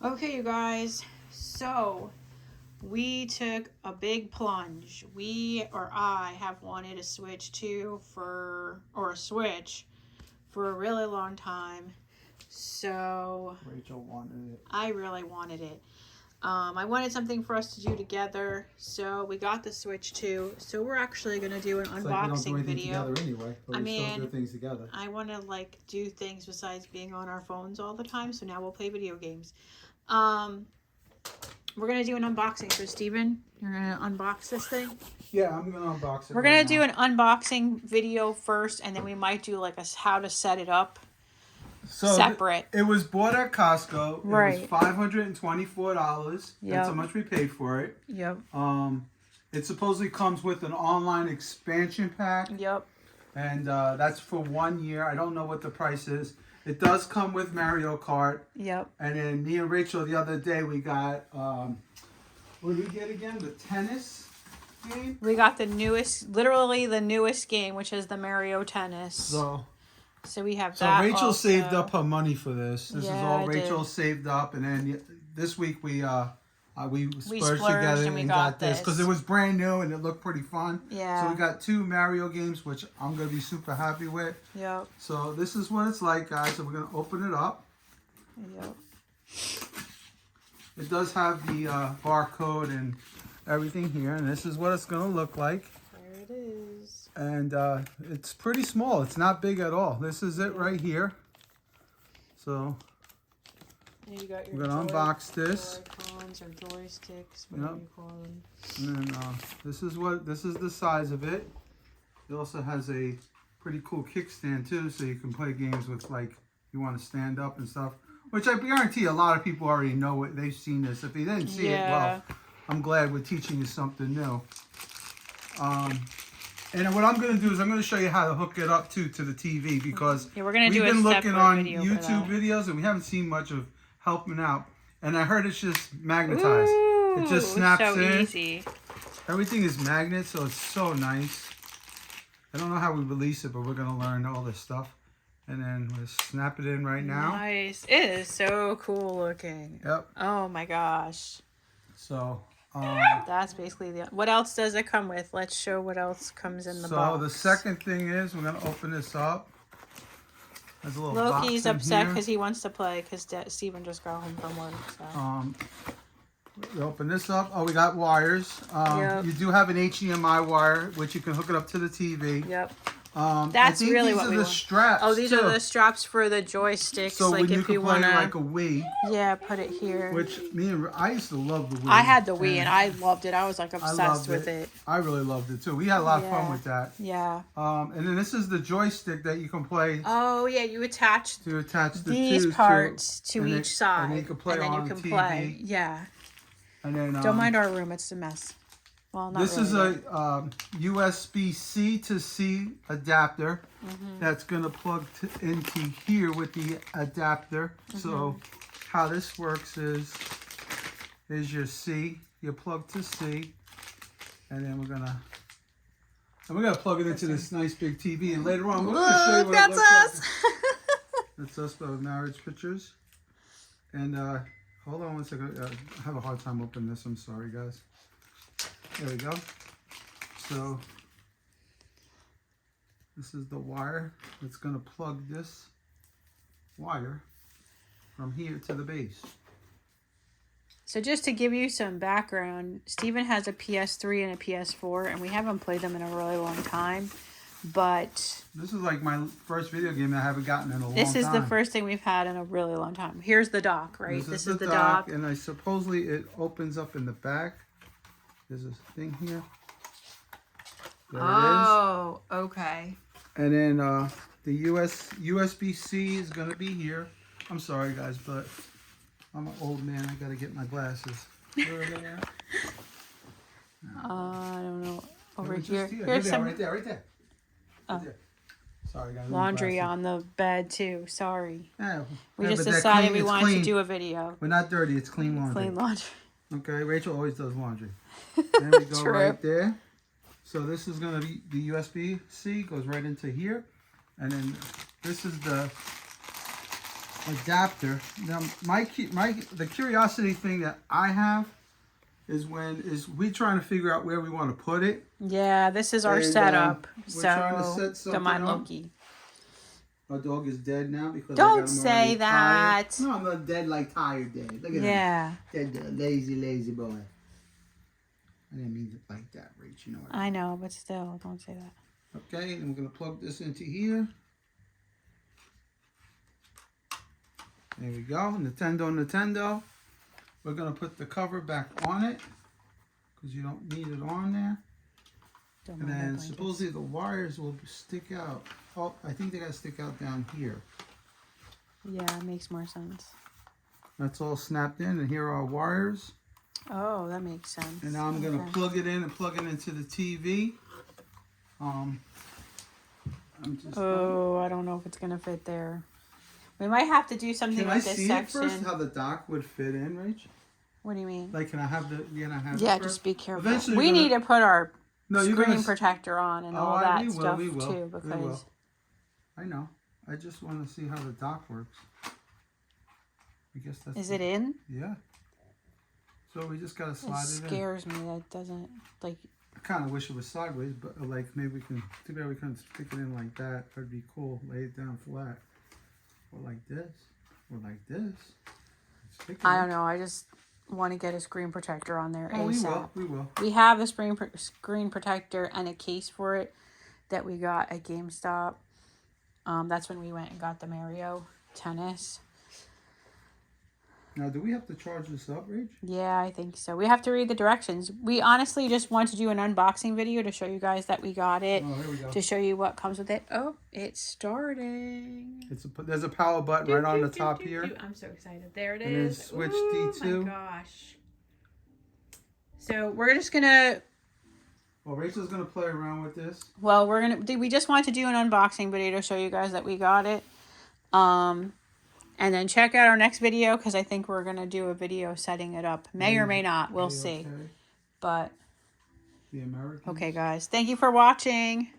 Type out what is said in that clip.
Okay, you guys. So we took a big plunge. I have wanted a Switch 2 or a Switch for a really long time. So Rachel wanted it. I really wanted it. I wanted something for us to do together, so we got the Switch 2. So we're actually gonna do an It's like we don't do unboxing anything video. together anyway, but we still do things together. I want to do things besides being on our phones all the time. So now we'll play video games. We're gonna do an unboxing. So Steven, you're gonna unbox this thing. Yeah, I'm gonna unbox it. We're gonna do an unboxing video first, and then we might do like a how to set it up. So separate. It was bought at Costco. Right. It was $524. Yep. That's how much we paid for it. Yep. It supposedly comes with an online expansion pack. Yep. And that's for 1 year. I don't know what the price is. It does come with Mario Kart. Yep. And then me and Rachel the other day we got what did we get again? The tennis game. We got literally the newest game, which is the Mario Tennis. So we have that. So Rachel also. saved up her money for this. This is all I Rachel saved up, and then this week we splurged splurged together and we and got this because it was brand new and it looked pretty fun. Yeah. So we got 2 Mario games, which I'm gonna be super happy with. Yep. So this is what it's like, guys. So we're gonna open it up. Yep. It does have the barcode and everything here, and this is what it's gonna look like. There it is. And it's pretty small. It's not big at all. This is it right here. So You got your we're gonna unbox this. Joy-Cons or joysticks, whatever you call them. And then this is the size of it. It also has a pretty cool kickstand too, so you can play games with like you want to stand up and stuff. Which I guarantee a lot of people already know it. They've seen this. If you didn't see it, well, I'm glad we're teaching you something new. And what I'm going to do is I'm going to show you how to hook it up to the TV because we're gonna we've do been looking on YouTube video videos and we haven't seen much of helping out. And I heard it's just magnetized. Ooh, it just snaps so in. Easy. Everything is magnet, so it's so nice. I don't know how we release it, but we're going to learn all this stuff. And then we'll snap it in right now. Nice. It is so cool looking. Yep. Oh my gosh. So that's basically what else does it come with? Let's show what else comes in the box. So the second thing is we're gonna open this up. There's a little Loki's box upset in because he wants to play because Steven just got home from work. So. We open this up. Oh, we got wires. Yep. You do have an HDMI wire, which you can hook it up to the TV. Yep. That's really what we want. Straps. Oh, these are the straps for the joysticks. So like when if you can you play wanna, like a Wii. Yeah, put it here. Which I used to love the Wii. I had the Wii and I loved it. I was like obsessed with it. I really loved it too. We had a lot of fun with that. Yeah. And then this is the joystick that you can play. Oh yeah, you attach these parts to each side, and you can play on TV. Play. Yeah. And then don't mind our room; it's a mess. Well, not this really. is a USB-C to C adapter that's going to plug into here with the adapter. So how this works is your C, you plug to C, and then we're gonna plug it into this nice big TV. And later on, we're going to show you what it looks us. like. That's us with marriage pictures. And hold on one second. I have a hard time opening this. I'm sorry, guys. There we go. So this is the wire that's going to plug this wire from here to the base. So just to give you some background, Steven has a PS3 and a PS4, and we haven't played them in a really long time. But this is like my first video game that I haven't gotten in a long time. This is the first thing we've had in a really long time. Here's the dock, right? This is the dock. And supposedly it opens up in the back. There's a thing here. There it is. Oh, okay. And then the USB-C is going to be here. I'm sorry, guys, but I'm an old man. I got to get my glasses. Where are they at? I don't know. Over here. Here's some right there. Right there. Sorry, guys. Laundry on the bed, too. Sorry. Yeah, we just decided we wanted to do a video. We're not dirty. It's clean laundry. Clean laundry. Okay, Rachel always does laundry. There we go. True. Right there. So this is going to be the USB-C goes right into here. And then this is the adapter. Now, the curiosity thing that I have is we trying to figure out where we want to put it. Yeah, this is our And, setup. we're trying to So, set something come on, up. Loki. Our dog is dead now because I Don't got him say already that. tired. No, I'm not dead like tired dead. Look at him. Yeah. Dead, lazy boy. I didn't mean it like that, Rach. You know what I know, but still, don't say that. Okay, and we're going to plug this into here. There we go. Nintendo. We're going to put the cover back on it because you don't need it on there. Don't And mind then that blanket. supposedly the wires will stick out. Oh, I think they got to stick out down here. Yeah, it makes more sense. That's all snapped in, and here are our wires. Oh, that makes sense. And now I'm going to plug it in and plug it into the TV. I'm just I don't know if it's gonna fit there. We might have to do something Can I with this see section. it first? How the dock would fit in, Rach? What do you mean? Like, can I have the? Yeah, it first? just be careful. Eventually We you're need to put our you're screen gonna. protector on and all we that will, stuff we will, too. we will. Because I know. I just want to see how the dock works. I guess that's. is it in? Yeah. So we just gotta slide it in. Scares me. That doesn't like. I kind of wish it was sideways, but like maybe we can. Too bad we couldn't stick it in like that. That'd be cool. Lay it down flat, or like this, or like this. Stick it I in. don't know. I just want to get a screen protector on there Oh, ASAP. we will. We have the screen protector and a case for it that we got at GameStop. That's when we went and got the Mario Tennis. Now, do we have to charge this up, Rach? Yeah, I think so. We have to read the directions. We honestly just want to do an unboxing video to show you guys that we got it. Oh, here we go. To show you what comes with it. Oh, it's starting. There's a power button right on the top here. I'm so excited. There it And then is. switch Ooh, D2. my gosh. So we're just gonna. Well, Rachel's gonna play around with this. Well, we just want to do an unboxing video to show you guys that we got it. And then check out our next video because I think we're gonna do a video setting it up. May or may not. We'll see. Okay. But The American. okay, guys. Thank you for watching.